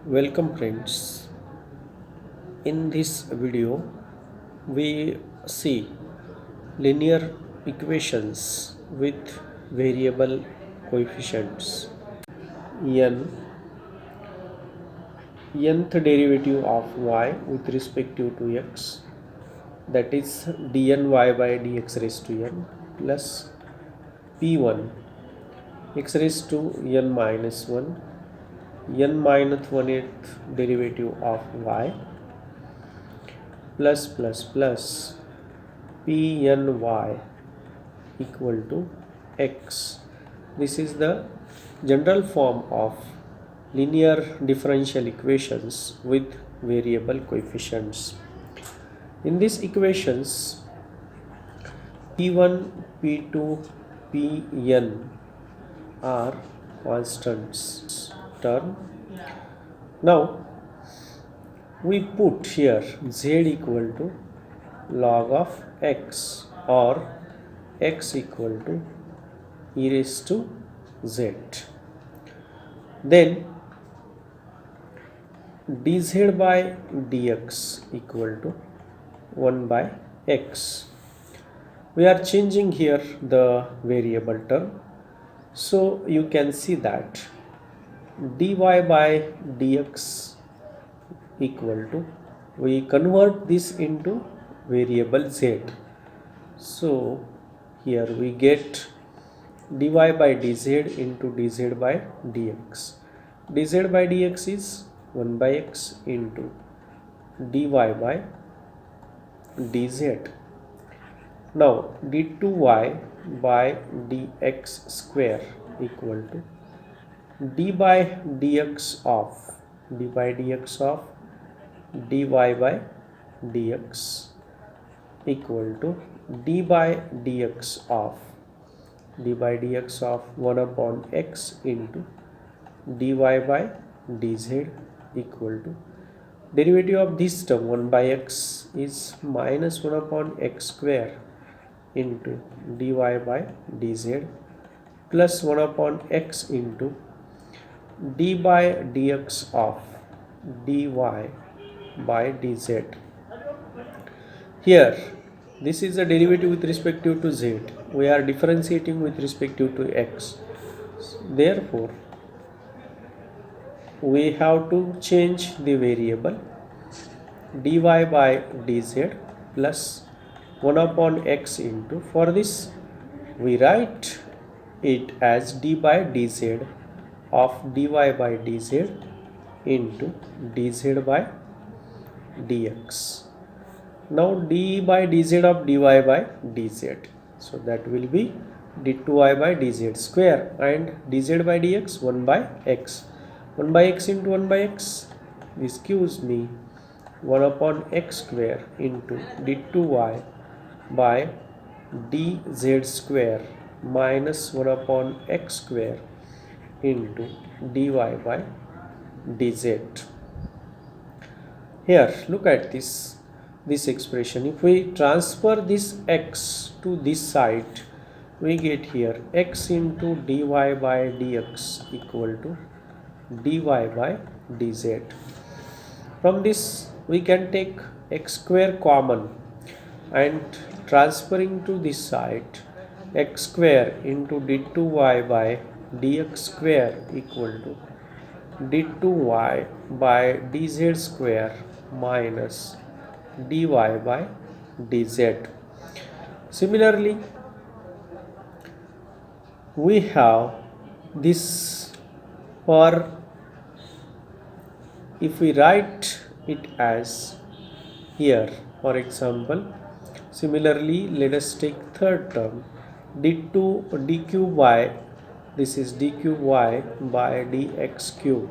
Welcome friends. In this video we see linear equations with variable coefficients. n nth derivative of y with respect to x, that is dny by dx raised to n, plus p1 x raised to n minus 1, n minus 1th derivative of y, plus pny equal to x. This is the general form of linear differential equations with variable coefficients. In these equations, p1, p2, pn are constants term. Now we put here z equal to log of x, or x equal to e raised to z. Then dz by dx equal to 1 by x. We are changing here the variable term, so you can see that dy by dx equal to, we convert this into variable z. So here we get dy by dz into dz by dx. dz by dx is 1 by x into dy by dz. Now d2y by dx square equal to d by dx of dy by dx equal to d by dx of 1 upon x into dy by dz equal to, derivative of this term 1 by x is minus 1 upon x square into dy by dz plus 1 upon x into d by dx of dy by dz. Here this is a derivative with respect to z. We are differentiating with respect to x. Therefore we have to change the variable dy by dz plus 1 upon x into, for this we write it as d by dz of dy by dz into dz by dx. Now d by dz of dy by dz, so that will be d2y by dz square, and dz by dx 1 by x. 1 by x into 1 by x, this gives me 1 upon x square into d2y by dz square minus 1 upon x square into dy by dz. Here look at this expression. If we transfer this x to this side, we get here x into dy by dx equal to dy by dz. From this we can take x square common, and transferring to this side, x square into d2y by dx square equal to d2y by dz square minus dy by dz. Similarly, we have this, for if we write it as here, for example, similarly let us take third term d2 dq by, this is dq y by dx cube.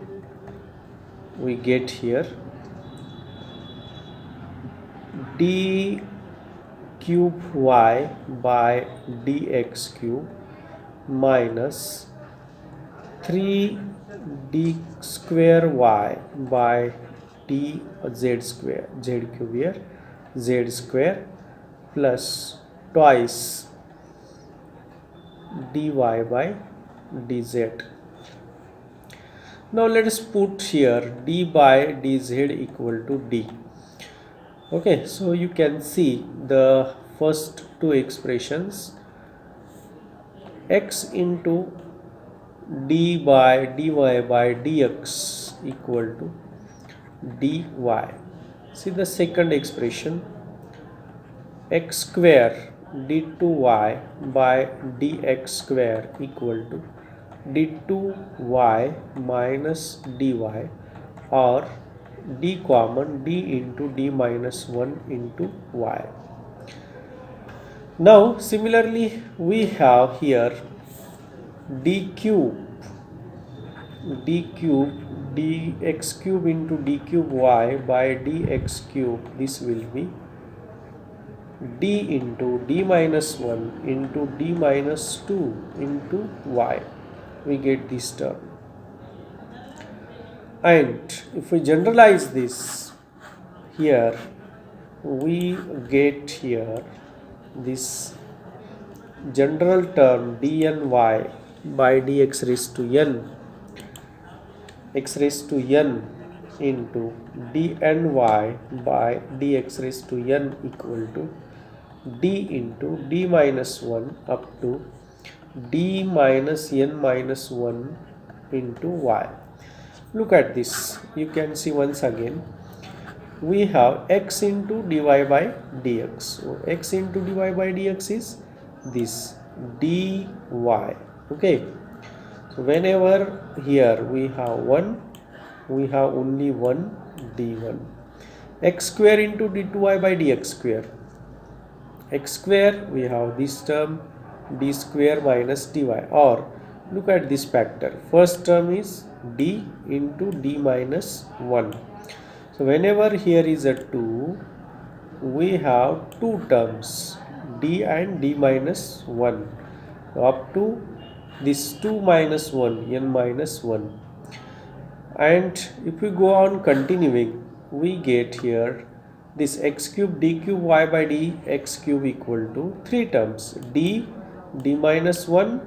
We get here d cube y by dx cube minus 3d square y by dz square, z cube here, z square plus twice dy by dz. Now let us put here d by dz equal to d. Okay, so you can see the first two expressions, x into d by dy by dx equal to dy. See the second expression, x square d2y by dx square equal to d2y minus dy, or d common, d into d minus 1 into y. Now similarly we have here d cube dx cube into d cube y by dx cube. This will be d into d minus 1 into d minus 2 into y. We get this term. And if we generalize this here, we get here this general term dny by dx raised to n, x raised to n into dny by dx raised to n equal to d into d minus 1 up to d minus n minus 1 into y. Look at this. You can see once again we have x into dy by dx. So x into dy by dx is this dy. Okay. So whenever here we have 1, we have only 1 d1. X square into d2y by dx square. X square, we have this term d square minus dy, or look at this factor. First term is d into d minus 1. So whenever here is a 2, we have two terms, d and d minus 1, up to this 2 minus 1, n minus 1. And if we go on continuing, we get here this x cube d cube y by d x cube equal to three terms, d minus 1,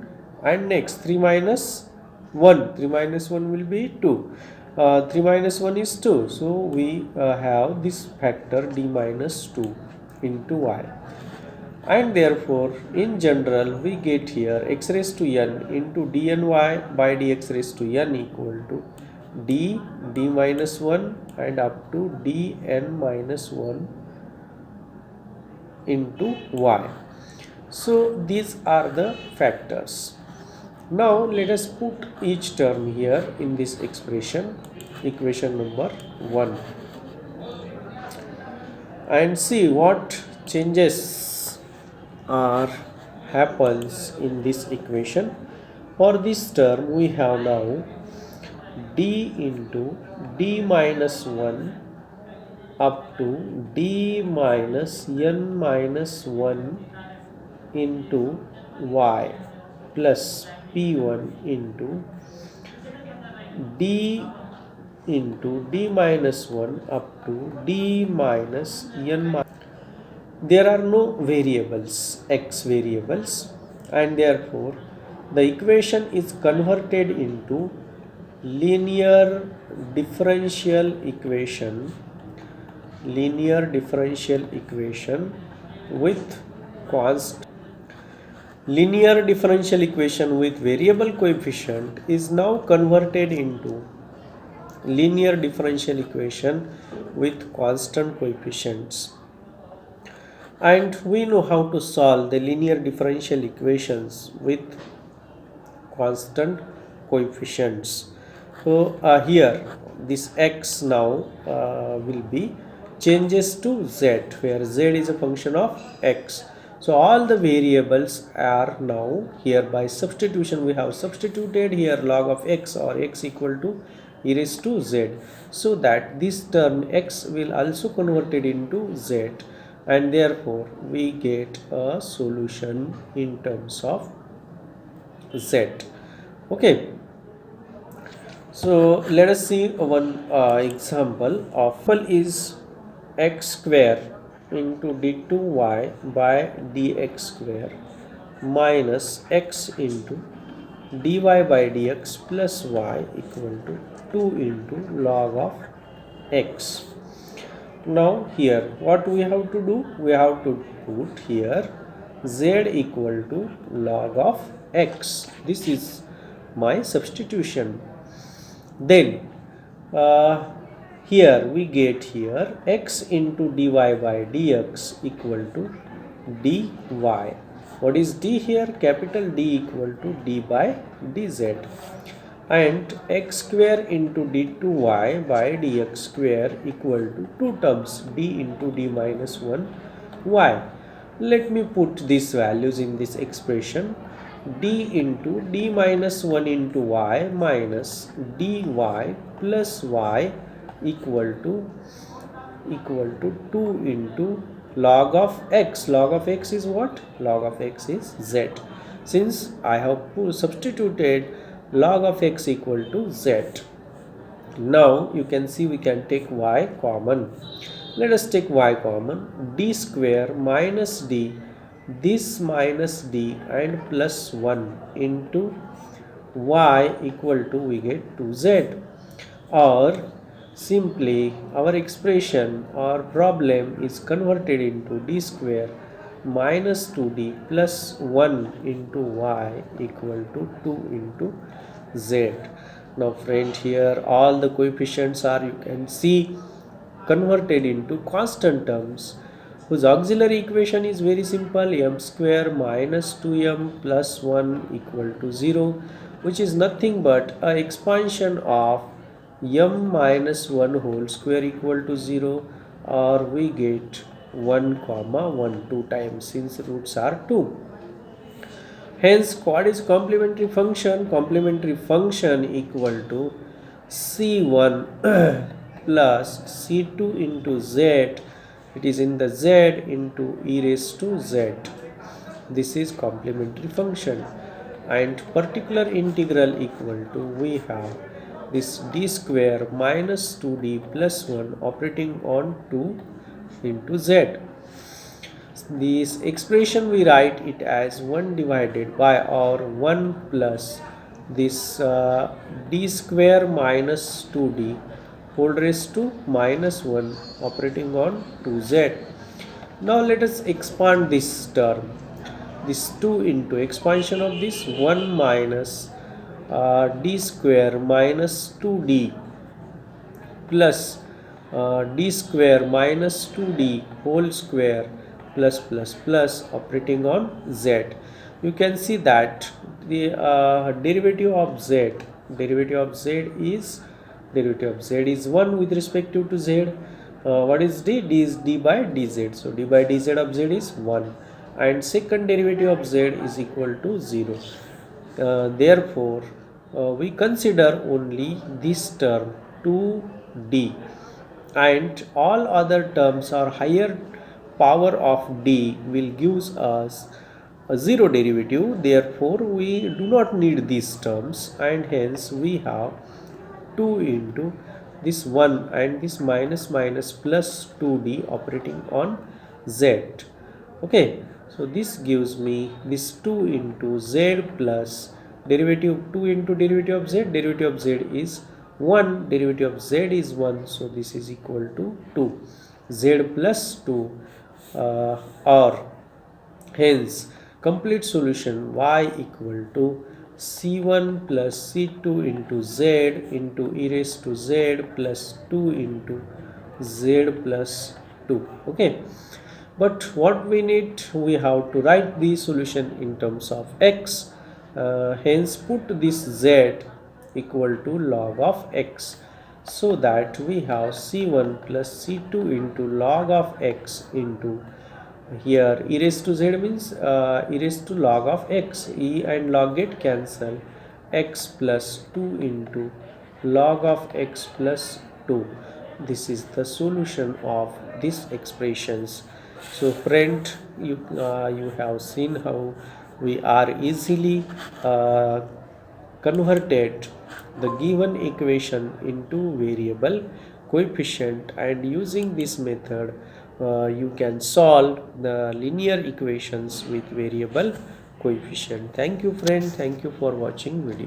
and next 3 minus 1. 3 minus 1 will be 2. 3 minus 1 is 2. So we have this factor d minus 2 into y. And therefore in general we get here x raised to n into dny by dx raised to n equal to d minus 1 and up to dn minus 1 into y. So these are the factors. Now let us put each term here in this expression, equation number 1, and see what changes are happens in this equation. For this term we have now d into d minus 1 up to d minus n minus 1 into y plus p1 into d minus 1 up to d minus n. There are no variables, x variables, and therefore the equation is converted into linear differential equation with constant. Linear differential equation with variable coefficient is now converted into linear differential equation with constant coefficients. And we know how to solve the linear differential equations with constant coefficients. So here this x now will be changes to z, where z is a function of x. So all the variables are now here by substitution. We have substituted here log of x, or x equal to e raised to z, so that this term x will also converted into z, and therefore we get a solution in terms of z. Okay, so let us see one example of is x square into d2y by dx square minus x into dy by dx plus y equal to 2 into log of x. Now here what we have to do? We have to put here z equal to log of x. This is my substitution. Then here we get here x into dy by dx equal to dy. What is d here? Capital D equal to d by dz, and x square into d2y by dx square equal to two terms d into d minus 1 y. Let me put these values in this expression. D into d minus 1 into y minus dy plus y equal to 2 into log of x. Log of x is what? Log of x is z. Since I have substituted log of x equal to z, now you can see we can take y common. Let us take y common. D square minus d, this minus d and plus 1 into y equal to, we get 2z. Or simply our expression or problem is converted into d square minus 2d plus 1 into y equal to 2 into z. Now friend, here all the coefficients are, you can see, converted into constant terms, whose auxiliary equation is very simple: m square minus 2m plus 1 equal to 0, which is nothing but an expansion of m minus 1 whole square equal to 0, or we get 1 comma 1 2 times, since roots are 2. Hence, what is complementary function? Complementary function equal to c1 plus c2 into z. It is in the z into e raised to z. This is complementary function. And particular integral equal to, we have this d square minus 2d plus 1 operating on 2 into z. This expression we write it as 1 divided by, or 1 plus this d square minus 2d whole raised to minus 1 operating on 2z. Now let us expand this term. This 2 into expansion of this 1 minus d square minus 2d plus d square minus 2d whole square plus plus plus operating on z. You can see that the derivative of z is 1 with respect to z. What is d? D is d by dz. So d by dz of z is 1, and second derivative of z is equal to 0. Therefore, we consider only this term 2d, and all other terms or higher power of d will give us a 0 derivative. Therefore, we do not need these terms, and hence we have 2 into this 1 and this minus minus plus 2d operating on z. Okay, so this gives me this 2 into z plus derivative 2 into derivative of z is 1, derivative of z is 1, so this is equal to 2, z plus 2, or hence complete solution y equal to c1 plus c2 into z into e raised to z plus 2 into z plus 2. Okay, but what we need, we have to write the solution in terms of x. Hence put this z equal to log of x, so that we have c1 plus c2 into log of x into, here e raised to z means e raised to log of x, e and log get cancel, x plus 2 into log of x plus 2. This is the solution of these expressions. So friend, you have seen how we are easily converted the given equation into variable coefficient, and using this method you can solve the linear equations with variable coefficient. Thank you friend, thank you for watching video.